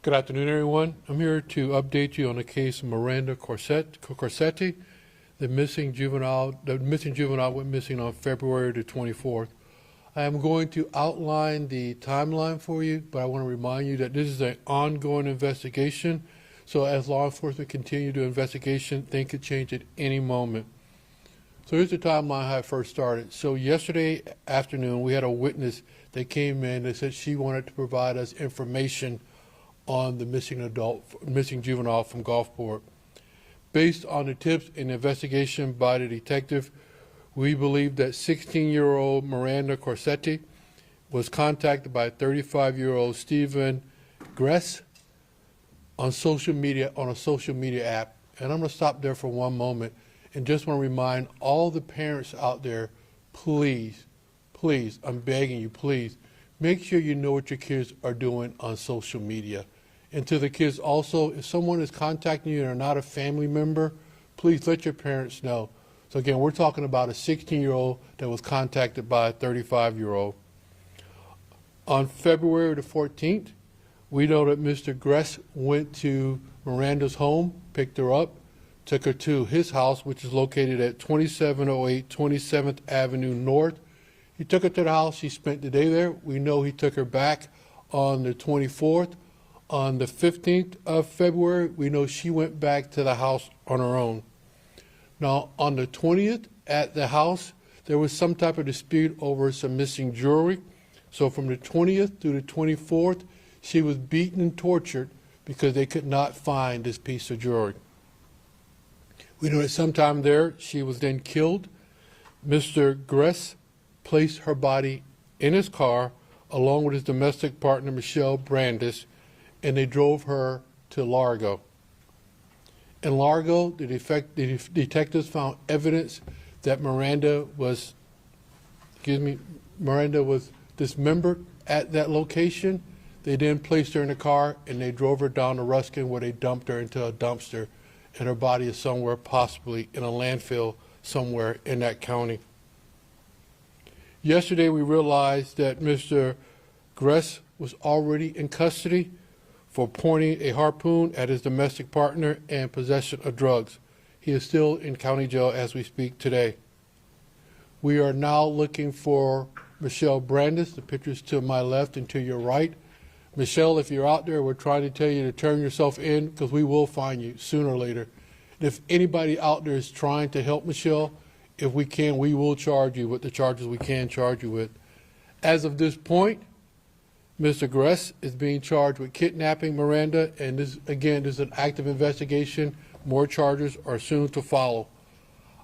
Good afternoon, everyone. I'm here to update you on the case of Miranda Corsetti, the missing juvenile. The missing juvenile went missing on February the 24th. I am going to outline the timeline for you, but I want to remind you that this is an ongoing investigation. So as law enforcement continue the investigation, things could change at any moment. So here's the timeline how it first started. So yesterday afternoon, we had a witness that came in that said she wanted to provide us information on the missing juvenile from Gulfport. Based on the tips and investigation by the detective, we believe that 16-year-old Miranda Corsetti was contacted by 35-year-old Stephen Gress on social media, on a social media app. And I'm going to stop there for one moment and just want to remind all the parents out there, please, please, I'm begging you, please, make sure you know what your kids are doing on social media. And to the kids also, if someone is contacting you and are not a family member, please let your parents know. So again, we're talking about a 16-year-old that was contacted by a 35-year-old. On February the 14th, we know that Mr. Gress went to Miranda's home, picked her up, took her to his house, which is located at 2708 27th Avenue North. He took her to the house. She spent the day there. We know he took her back on the 24th. On the 15th of February, we know she went back to the house on her own. Now, on the 20th at the house, there was some type of dispute over some missing jewelry. So from the 20th through the 24th, she was beaten and tortured because they could not find this piece of jewelry. We know that sometime there, she was then killed. Mr. Gress placed her body in his car along with his domestic partner, Michelle Brandis, and they drove her to Largo. In Largo, the detectives found evidence that Miranda was dismembered at that location. They then placed her in a car and they drove her down to Ruskin, where they dumped her into a dumpster, and her body is somewhere, possibly in a landfill somewhere in that county. Yesterday, we realized that Mr. Gress was already in custody for pointing a harpoon at his domestic partner and possession of drugs. He is still in county jail as we speak today. We are now looking for Michelle Brandis. The picture's to my left and to your right. Michelle, if you're out there, we're trying to tell you to turn yourself in, because we will find you sooner or later. And if anybody out there is trying to help Michelle, if we can, we will charge you with the charges we can charge you with. As of this point, Mr. Gress is being charged with kidnapping Miranda, and this, again, this is an active investigation. More charges are soon to follow.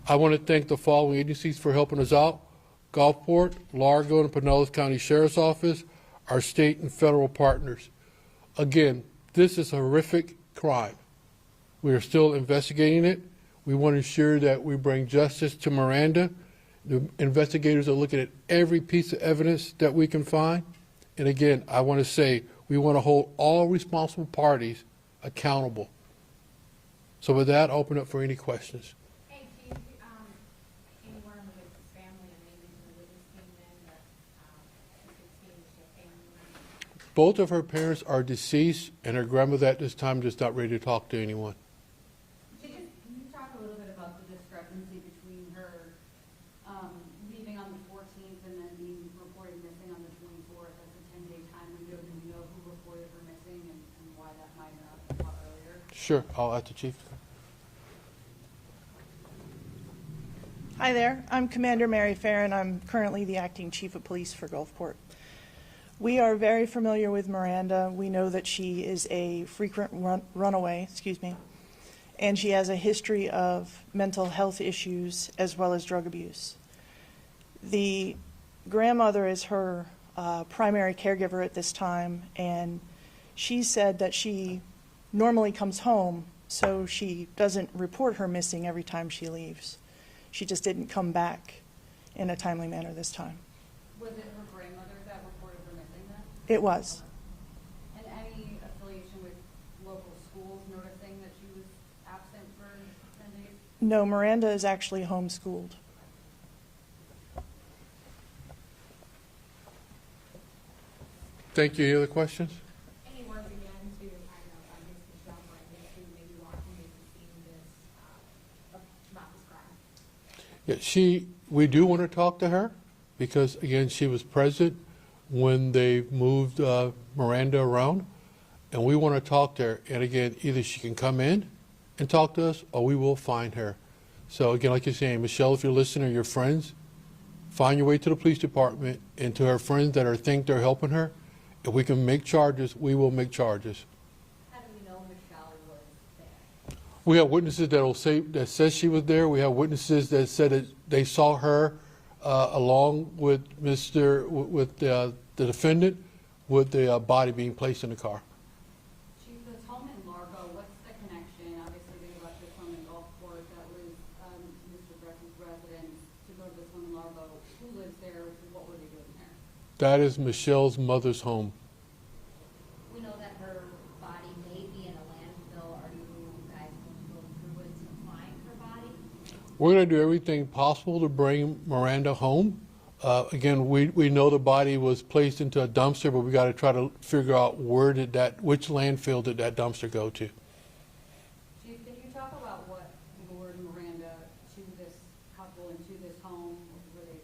I want to thank the following agencies for helping us out: Gulfport, Largo, and Pinellas County Sheriff's Office, our state and federal partners. Again, this is a horrific crime. We are still investigating it. We want to ensure that we bring justice to Miranda. The investigators are looking at every piece of evidence that we can find. And again, I want to say we want to hold all responsible parties accountable. So with that, I'll open up for any questions. Hey, Chief, anyone with his family, and maybe the witness came in that you could see your family? Both of her parents are deceased, and her grandmother at this time is not ready to talk to anyone. Can you talk a little bit about the discrepancy between her leaving on the 14th and then being reported missing on the 24th? That's a 10-day time window. Do you know who reported her missing and why that might not have been caught earlier? Sure, I'll ask the Chief. Hi there, I'm Commander Mary Farron. I'm currently the Acting Chief of Police for Gulfport. We are very familiar with Miranda. We know that she is a frequent runaway, and she has a history of mental health issues as well as drug abuse. The grandmother is her primary caregiver at this time, and she said that she normally comes home, so she doesn't report her missing every time she leaves. She just didn't come back in a timely manner this time. Was it her grandmother that reported her missing then? It was. And any affiliation with local schools noticing that she was absent for 10 days? No, Miranda is actually homeschooled. Thank you. Any other questions? Any once again to We do want to talk to her because, again, she was present when they moved Miranda around, and we want to talk to her. And again, either she can come in and talk to us, or we will find her. So again, like you're saying, Michelle, if you're listening, or your friends, find your way to the police department and to her friends that think they're helping her. If we can make charges, we will make charges. How do we know Michelle was there? We have witnesses that says she was there. We have witnesses that said that they saw her along with the defendant, with the body being placed in the car. Chief, this home in Largo, what's the connection? Obviously, they left this home in Gulfport that was Mr. Bresci's residence to go to this home in Largo. Who lives there? What were they doing there? That is Michelle's mother's home. We know that her body may be in a landfill. Are you guys going to go through with supplying her body? We're going to do everything possible to bring Miranda home. Again, we know the body was placed into a dumpster, but we got to try to figure out which landfill did that dumpster go to. Chief, can you talk about what lured Miranda to this couple and to this home? Were they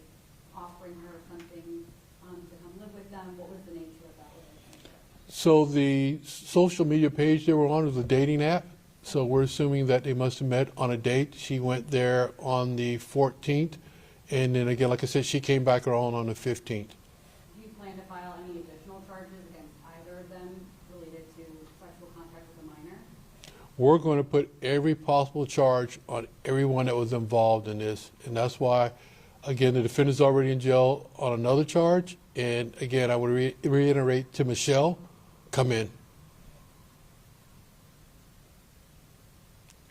offering her something to come live with them? What was the nature of that relationship? So the social media page they were on was a dating app. So we're assuming that they must have met on a date. She went there on the 14th. And then again, like I said, she came back around on the 15th. Do you plan to file any additional charges against either of them related to sexual contact with a minor? We're going to put every possible charge on everyone that was involved in this. And that's why, again, the defendant's already in jail on another charge. And again, I would reiterate to Michelle, come in.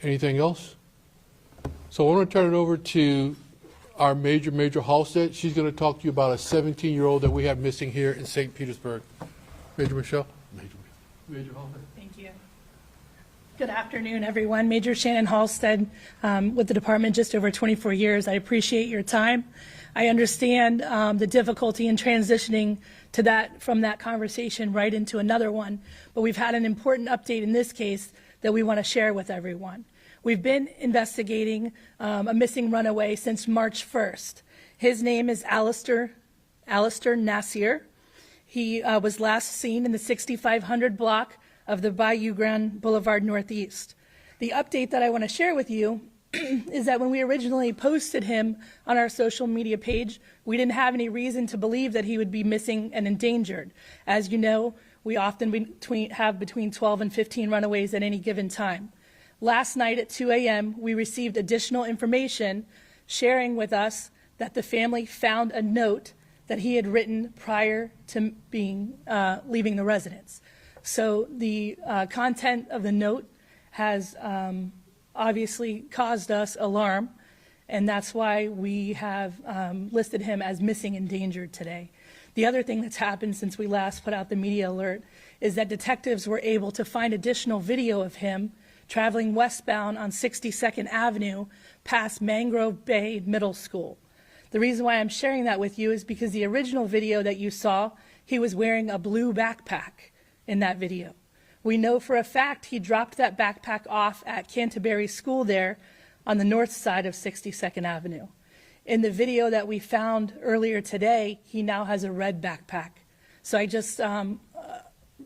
Anything else? So I want to turn it over to our Major Halstead. She's going to talk to you about a 17-year-old that we have missing here in St. Petersburg. Major Michelle? Major Halstead. Thank you. Good afternoon, everyone. Major Shannon Halstead with the department just over 24 years. I appreciate your time. I understand the difficulty in transitioning to that from that conversation right into another one, but we've had an important update in this case that we want to share with everyone. We've been investigating a missing runaway since March 1st. His name is Alistair Nasir. He was last seen in the 6500 block of the Bayou Grand Boulevard Northeast. The update that I want to share with you is that when we originally posted him on our social media page, we didn't have any reason to believe that he would be missing and endangered. As you know, we often have between 12 and 15 runaways at any given time. Last night at 2 a.m., we received additional information sharing with us that the family found a note that he had written prior to leaving the residence. So the content of the note has obviously caused us alarm, and that's why we have listed him as missing and endangered today. The other thing that's happened since we last put out the media alert is that detectives were able to find additional video of him traveling westbound on 62nd Avenue past Mangrove Bay Middle School. The reason why I'm sharing that with you is because the original video that you saw, he was wearing a blue backpack in that video. We know for a fact he dropped that backpack off at Canterbury School there on the north side of 62nd Avenue. In the video that we found earlier today, he now has a red backpack. So I just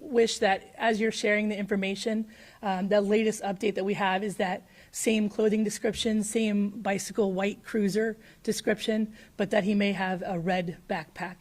wish that as you're sharing the information, the latest update that we have is that same clothing description, same bicycle white cruiser description, but that he may have a red backpack.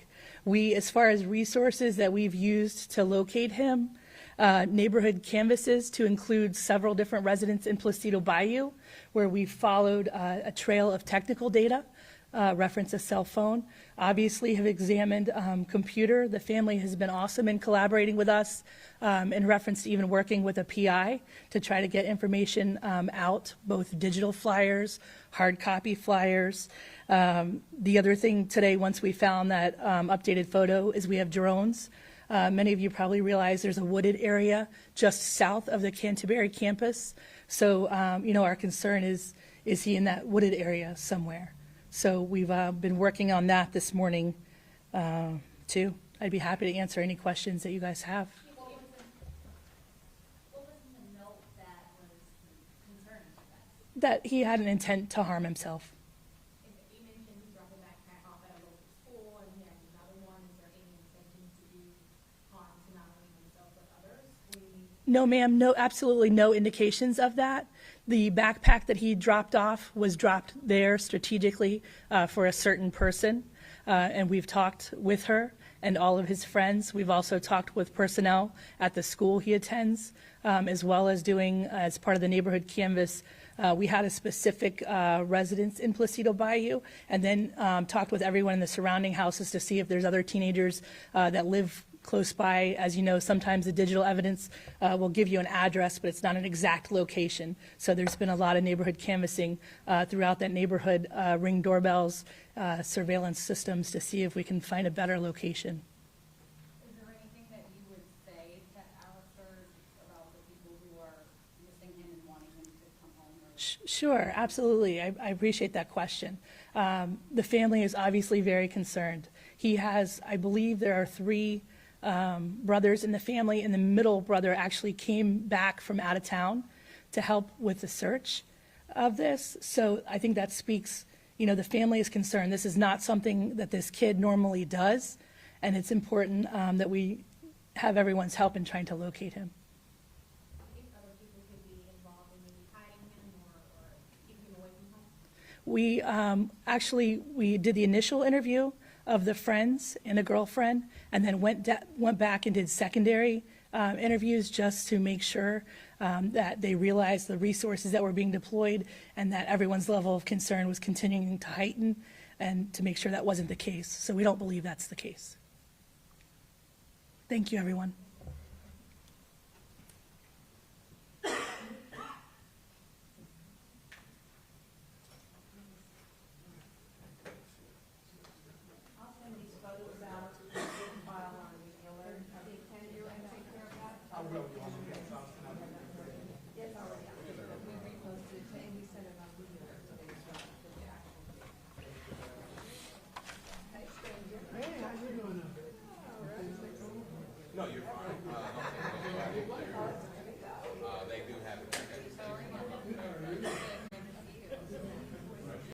We, as far as resources that we've used to locate him, neighborhood canvases to include several different residents in Placido Bayou, where we followed a trail of technical data, reference a cell phone, obviously have examined computer. The family has been awesome in collaborating with us in reference to even working with a PI to try to get information out, both digital flyers, hard copy flyers. The other thing today, once we found that updated photo, is we have drones. Many of you probably realize there's a wooded area just south of the Canterbury campus. So, our concern is he in that wooded area somewhere? So we've been working on that this morning, too. I'd be happy to answer any questions that you guys have. What was in the note that was concerning to you guys? That he had an intent to harm himself. In the No, ma'am, no, absolutely no indications of that. The backpack that he dropped off was dropped there strategically for a certain person, and we've talked with her and all of his friends. We've also talked with personnel at the school he attends, as well as doing, as part of the neighborhood canvas, we had a specific residence in Placido Bayou, and then talked with everyone in the surrounding houses to see if there's other teenagers that live close by. As you know, sometimes the digital evidence will give you an address, but it's not an exact location. So there's been a lot of neighborhood canvassing throughout that neighborhood, Ring doorbells, surveillance systems to see if we can find a better location. Is there anything that you would say to Alistair about the people who are missing him and wanting him to come home? Sure, absolutely. I appreciate that question. The family is obviously very concerned. He has, I believe there are 3 brothers in the family, and the middle brother actually came back from out of town to help with the search of this. So I think that speaks, the family is concerned. This is not something that this kid normally does, and it's important that we have everyone's help in trying to locate him. Do you think other people could be involved in maybe hiding him or keeping him away from home? We did the initial interview of the friends and a girlfriend, and then went back and did secondary interviews just to make sure that they realized the resources that were being deployed and that everyone's level of concern was continuing to heighten, and to make sure that wasn't the case. So we don't believe that's the case. Thank you, everyone. I'll send these photos out to the file on the killer. I think, can you take care of that? I will. It's already out. We reposted it and we sent it on video today, so the actual date. Hey, stranger. Hey, how you doing? No, you're fine.